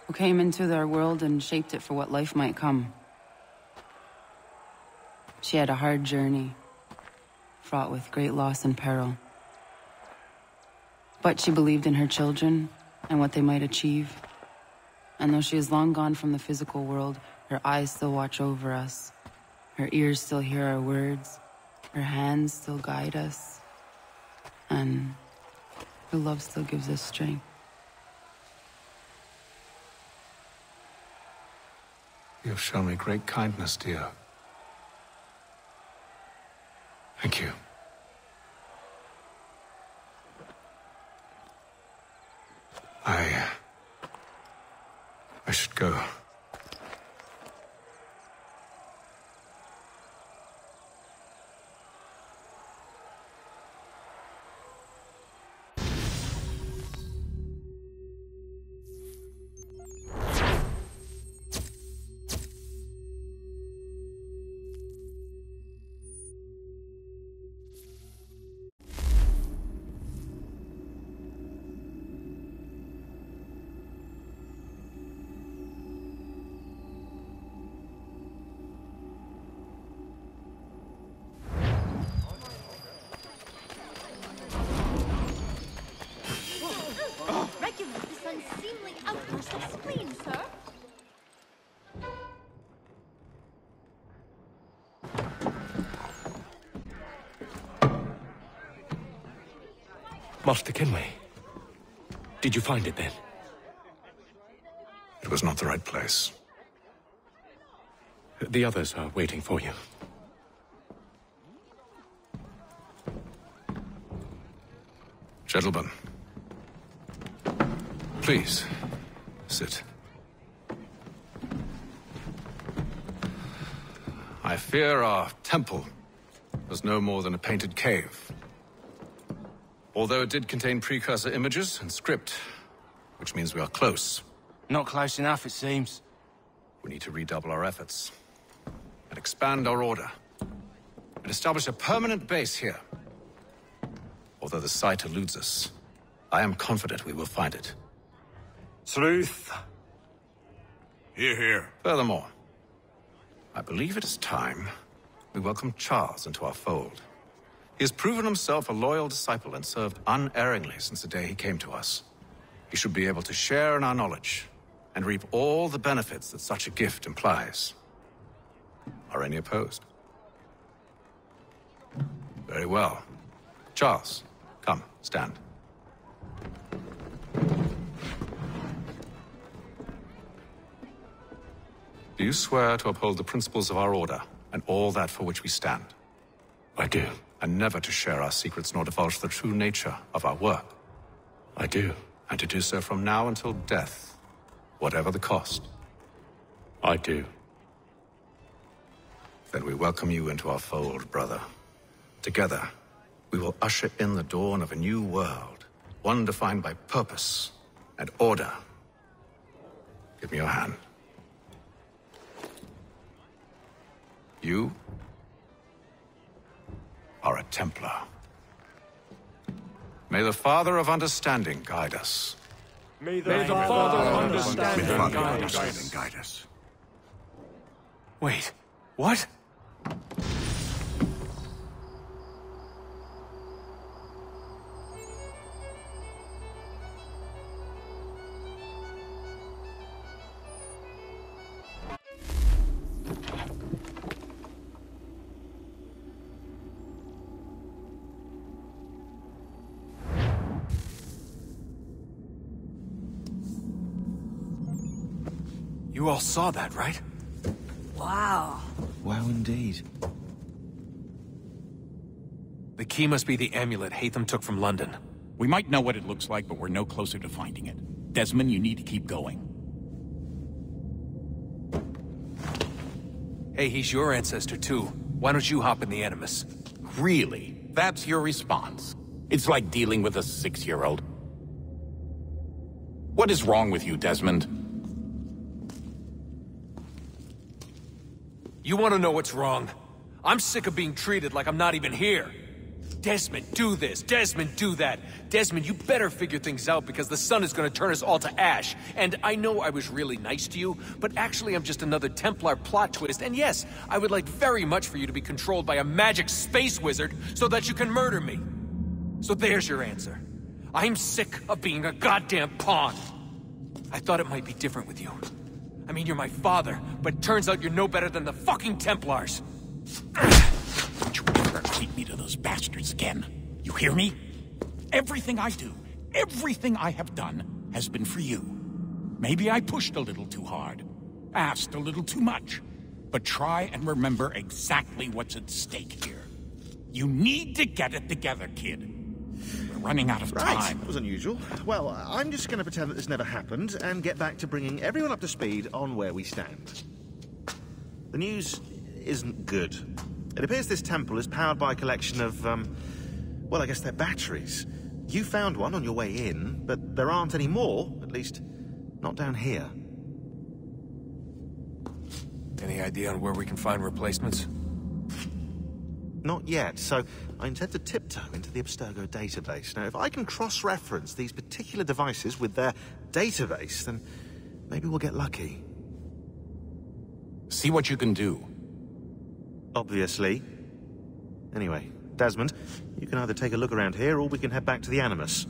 R: who came into their world and shaped it for what life might come. She had a hard journey, fraught with great loss and peril. But she believed in her children and what they might achieve. And though she is long gone from the physical world, her eyes still watch over us. Her ears still hear our words. Her hands still guide us. And her love still gives us strength.
A: You have shown me great kindness, dear. Thank you. I should go.
B: Master Kenway. Did you find it then?
A: It was not the right place.
B: The others are waiting for you.
A: Gentlemen, please, sit. I fear our temple was no more than a painted cave. Although it did contain precursor images and script, which means we are close.
C: Not close enough, it seems.
A: We need to redouble our efforts and expand our order and establish a permanent base here. Although the site eludes us, I am confident we will find it.
K: Truth.
A: Hear, hear. Furthermore, I believe it is time we welcome Charles into our fold. He has proven himself a loyal disciple and served unerringly since the day he came to us. He should be able to share in our knowledge and reap all the benefits that such a gift implies. Are any opposed? Very well. Charles, come, stand. Do you swear to uphold the principles of our order and all that for which we stand?
B: I do.
A: And never to share our secrets nor divulge the true nature of our work?
B: I do.
A: And to do so from now until death, whatever the cost?
B: I do.
A: Then we welcome you into our fold, brother. Together, we will usher in the dawn of a new world, one defined by purpose and order. Give me your hand. You are a Templar. May the Father of Understanding guide us.
K: May the Father of Understanding
A: guide us.
W: Wait, what? You all saw that, right?
Q: Wow.
V: Wow, indeed.
W: The key must be the amulet Hatham took from London.
S: We might know what it looks like, but we're no closer to finding it. Desmond, you need to keep going.
W: Hey, he's your ancestor too. Why don't you hop in the Animus?
S: Really? That's your response? It's like dealing with a 6-year-old. What is wrong with you, Desmond?
W: You want to know what's wrong? I'm sick of being treated like I'm not even here. Desmond, do this. Desmond, do that. Desmond, you better figure things out because the sun is going to turn us all to ash. And I know I was really nice to you, but actually I'm just another Templar plot twist. And yes, I would like very much for you to be controlled by a magic space wizard so that you can murder me. So there's your answer. I'm sick of being a goddamn pawn. I thought it might be different with you. I mean, you're my father, but turns out you're no better than the fucking Templars.
S: Don't you ever equate me to those bastards again. You hear me? Everything I do, everything I have done, has been for you. Maybe I pushed a little too hard, asked a little too much, but try and remember exactly what's at stake here. You need to get it together, kid. We're running out of time.
T: That was unusual. Well, I'm just going to pretend that this never happened and get back to bringing everyone up to speed on where we stand. The news isn't good. It appears this temple is powered by a collection of, well, I guess they're batteries. You found one on your way in, but there aren't any more, at least not down here.
W: Any idea on where we can find replacements?
T: Not yet, so I intend to tiptoe into the Abstergo database. Now, if I can cross-reference these particular devices with their database, then maybe we'll get lucky.
S: See what you can do.
T: Obviously. Anyway, Desmond, you can either take a look around here or we can head back to the Animus.